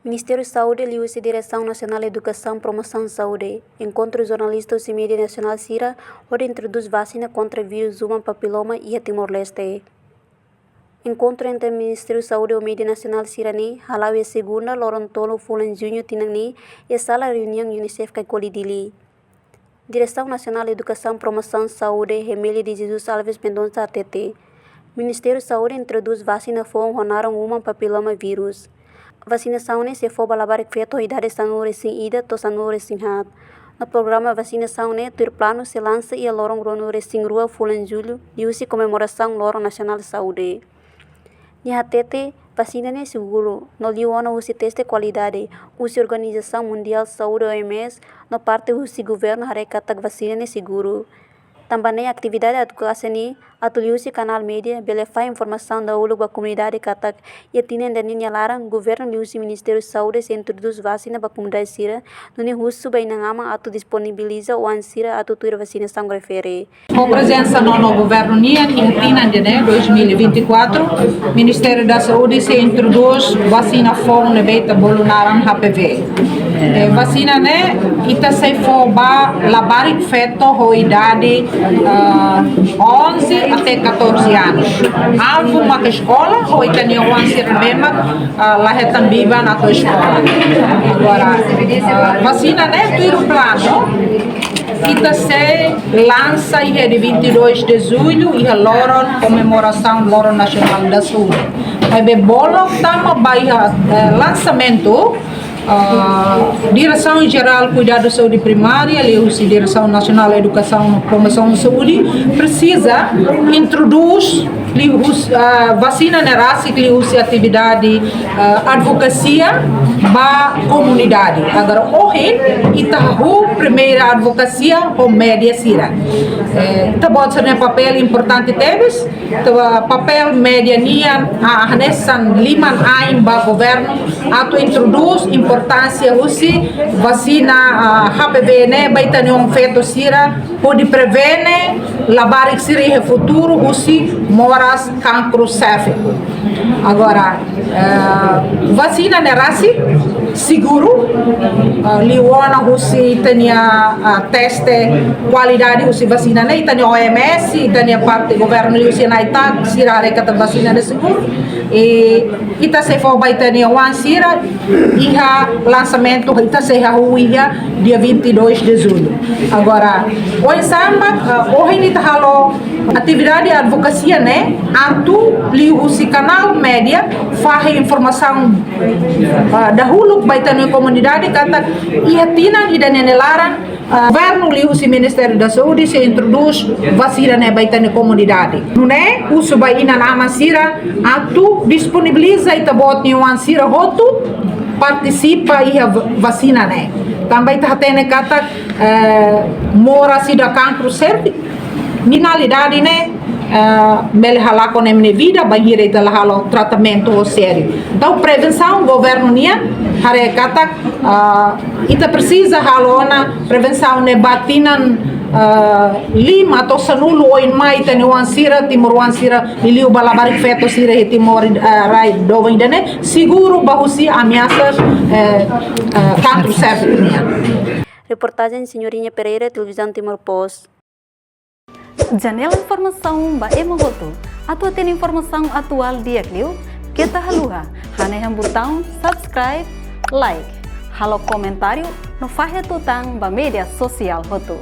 Ministério da Saúde liu-se Direção Nacional de Educação e Promoção de Saúde. Encontro jornalistas e mídia nacional CIRA, onde introduz vacina contra vírus human papiloma e a Timor-Leste. Encontro entre o Ministério da Saúde e a mídia nacional CIRA-ni, halau e segunda, Lorontolo, Fulan Junho, Tinani, e sala reunião Unicef Kaikolidili. Direção Nacional de Educação e Promoção de Saúde, Remília de Jesus Alves Mendonça ATT. Ministério da Saúde introduz vacina for honaram human papiloma vírus. Vacinação se for balabar feito idade sanure sem ida to sanure sem hat. No programa vacinação ter plano se lança e a lorong ronure sem rua Fulan Julho e usi comemoração lorong nacional de saúde. Ni hatete vacina seguro, no liona usi teste qualidade, usi Organização Mundial de Saúde OMS, no parte usi governo harekatak vacina seguro. Também a atividade educação ni atuliusi canal media belefai informação da ulu ba comunidade katak e tinen dan ni larang governo liusi Ministério da Saúde se introduz vacina ba comunidade sira nuni husu ba inangama atu disponibiliza o ansira atu tuir vacinação refere. Com presença no governo NIAN em Tinan de 2024, Ministério da Saúde se introduz vacina fome beta bolunaran HPV. Vacina né ita se for ba labarik feto ho idade 11 até 14 anos. Alvo uma escola, ou itania o ansir bema, lá é também na tua escola. Agora, vacina né tudo plano. Kita se lança e é de 22 de julho e a Loron comemoração Loron Nacional da Saúde. Aí be bolo tamo vai lançamento Direção Geral Cuidado da Saúde Primária, Direção Nacional de Educação e Promoção de Saúde, precisa introduz vacina nerasi que usa atividade advocacia ba comunidade. Agora hoje itahu primeira advocacia ou média sira. Tabot ser papel importante teves, papel média nia hanesan liman ain ba governo atu introduz importância usi vacina HPV né baitani feto sira pode prevenir labarik siri no futuro usi moras cancro céfico. Agora vacina nerasi seguro liona usi tenia teste qualidade usi vacina né tenia OMS tenia parte governo usi naita sira rekata vacina de seguro e ita se for baitani wan sira iha lançamento ita se ia dia 22 de julho. Agora o samba hoje ni halo atividade advocacia né atu liusi canal média faz informação da hulu baitani comunidade kata ia tina ida nenelaran governo liusi Ministério da Saúde se introduz vacina né baitani comunidade não é uso vai ina nama sira atu disponibiliza ita bot ni wan sira hotu participa e vacina né também tá tendo kata mora sida cancro certo finalidade né mele halako na minha vida bahira ita halo tratamento sério então prevenção governo nia hare kata ita precisa halona prevenção ne batinan lima atau sanulu oin mai tani wansira timur wansira iliu balabarik feto sira timor rai do indane seguro bahusi ameaças cancro certo nia. Reportagem Senhorinha Pereira, Televisão Timor Post. Janela informação ba emogoto. Atua tem informação atual dia kliu. Kita haluha. Haneham botão subscribe, like. Halo comentário no fahe tutang ba media sosial hotu.